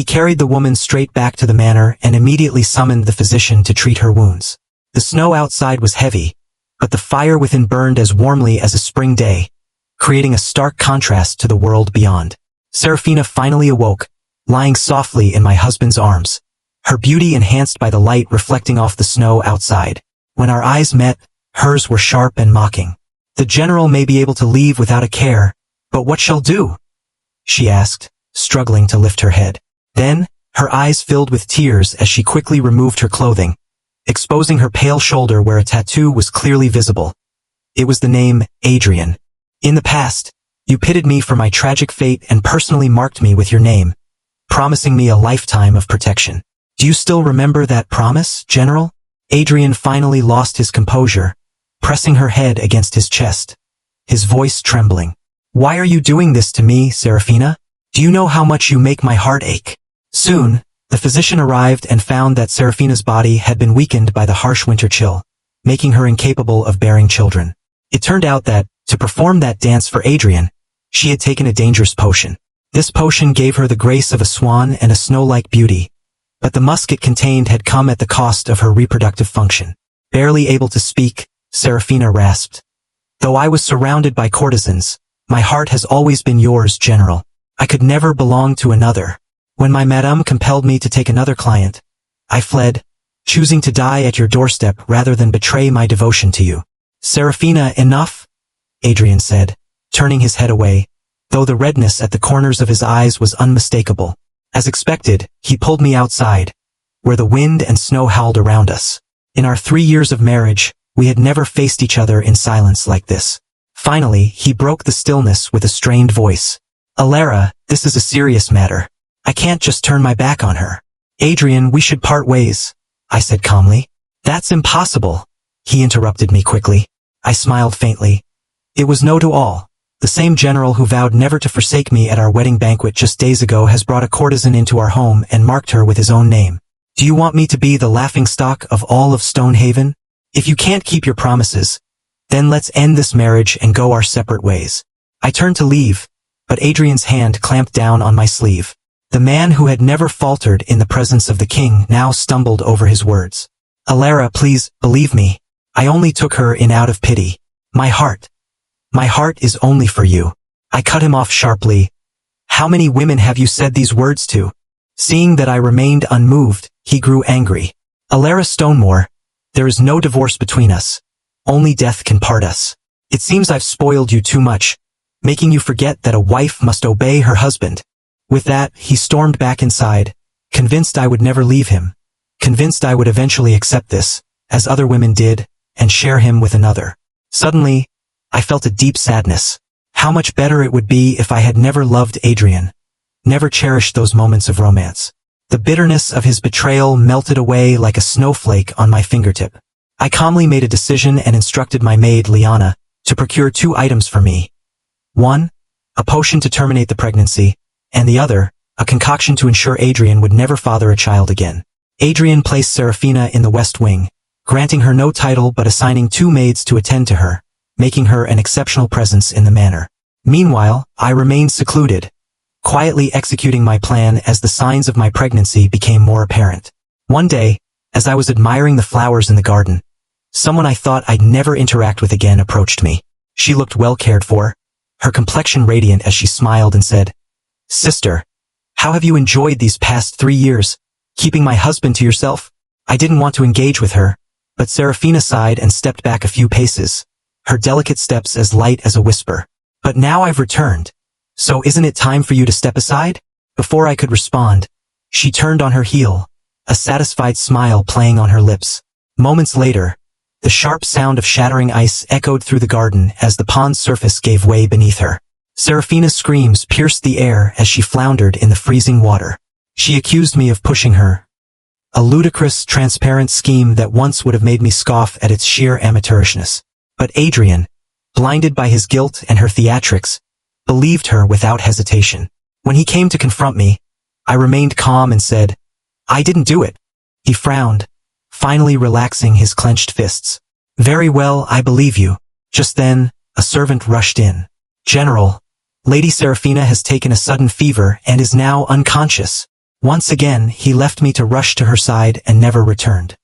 He carried the woman straight back to the manor and immediately summoned the physician to treat her wounds. The snow outside was heavy, but the fire within burned as warmly as a spring day, creating a stark contrast to the world beyond. Seraphina finally awoke, lying softly in my husband's arms, her beauty enhanced by the light reflecting off the snow outside. When our eyes met, hers were sharp and mocking. "The general may be able to leave without a care, but what shall do?" she asked, struggling to lift her head. Then, her eyes filled with tears as she quickly removed her clothing, exposing her pale shoulder where a tattoo was clearly visible. It was the name, Adrian. "In the past, you pitied me for my tragic fate and personally marked me with your name, promising me a lifetime of protection. Do you still remember that promise, General?" Adrian finally lost his composure, pressing her head against his chest, his voice trembling. "Why are you doing this to me, Seraphina? Do you know how much you make my heart ache?" Soon, the physician arrived and found that Seraphina's body had been weakened by the harsh winter chill, making her incapable of bearing children. It turned out that, to perform that dance for Adrian, she had taken a dangerous potion. This potion gave her the grace of a swan and a snow-like beauty, but the musk it contained had come at the cost of her reproductive function. Barely able to speak, Seraphina rasped. "Though I was surrounded by courtesans, my heart has always been yours, General. I could never belong to another. When my madame compelled me to take another client, I fled, choosing to die at your doorstep rather than betray my devotion to you." "Seraphina, enough," Adrian said, turning his head away, though the redness at the corners of his eyes was unmistakable. As expected, he pulled me outside, where the wind and snow howled around us. In our 3 years of marriage, we had never faced each other in silence like this. Finally, he broke the stillness with a strained voice. "Alara, this is a serious matter. I can't just turn my back on her." "Adrian, we should part ways," I said calmly. "That's impossible," he interrupted me quickly. I smiled faintly. It was no to all. The same general who vowed never to forsake me at our wedding banquet just days ago has brought a courtesan into our home and marked her with his own name. Do you want me to be the laughingstock of all of Stonehaven? If you can't keep your promises, then let's end this marriage and go our separate ways. I turned to leave, but Adrian's hand clamped down on my sleeve. The man who had never faltered in the presence of the king now stumbled over his words. "Alara, please, believe me. I only took her in out of pity. My heart is only for you." I cut him off sharply. "How many women have you said these words to?" Seeing that I remained unmoved, he grew angry. "Alara Stonemore, there is no divorce between us. Only death can part us. It seems I've spoiled you too much, making you forget that a wife must obey her husband." With that, he stormed back inside, convinced I would never leave him, convinced I would eventually accept this, as other women did, and share him with another. Suddenly, I felt a deep sadness. How much better it would be if I had never loved Adrian, never cherished those moments of romance. The bitterness of his betrayal melted away like a snowflake on my fingertip. I calmly made a decision and instructed my maid, Liana, to procure 2 items for me. One, a potion to terminate the pregnancy, and the other, a concoction to ensure Adrian would never father a child again. Adrian placed Seraphina in the West Wing, granting her no title but assigning 2 maids to attend to her, making her an exceptional presence in the manor. Meanwhile, I remained secluded, quietly executing my plan as the signs of my pregnancy became more apparent. One day, as I was admiring the flowers in the garden, someone I thought I'd never interact with again approached me. She looked well cared for, her complexion radiant as she smiled and said, "Sister, how have you enjoyed these past 3 years, keeping my husband to yourself?" I didn't want to engage with her, but Seraphina sighed and stepped back a few paces, her delicate steps as light as a whisper. "But now I've returned, so isn't it time for you to step aside?" Before I could respond, she turned on her heel, a satisfied smile playing on her lips. Moments later, the sharp sound of shattering ice echoed through the garden as the pond's surface gave way beneath her. Seraphina's screams pierced the air as she floundered in the freezing water. She accused me of pushing her, a ludicrous, transparent scheme that once would have made me scoff at its sheer amateurishness. But Adrian, blinded by his guilt and her theatrics, believed her without hesitation. When he came to confront me, I remained calm and said, "I didn't do it." He frowned, finally relaxing his clenched fists. "Very well, I believe you." Just then, a servant rushed in. "General, Lady Seraphina has taken a sudden fever and is now unconscious." Once again, he left me to rush to her side and never returned.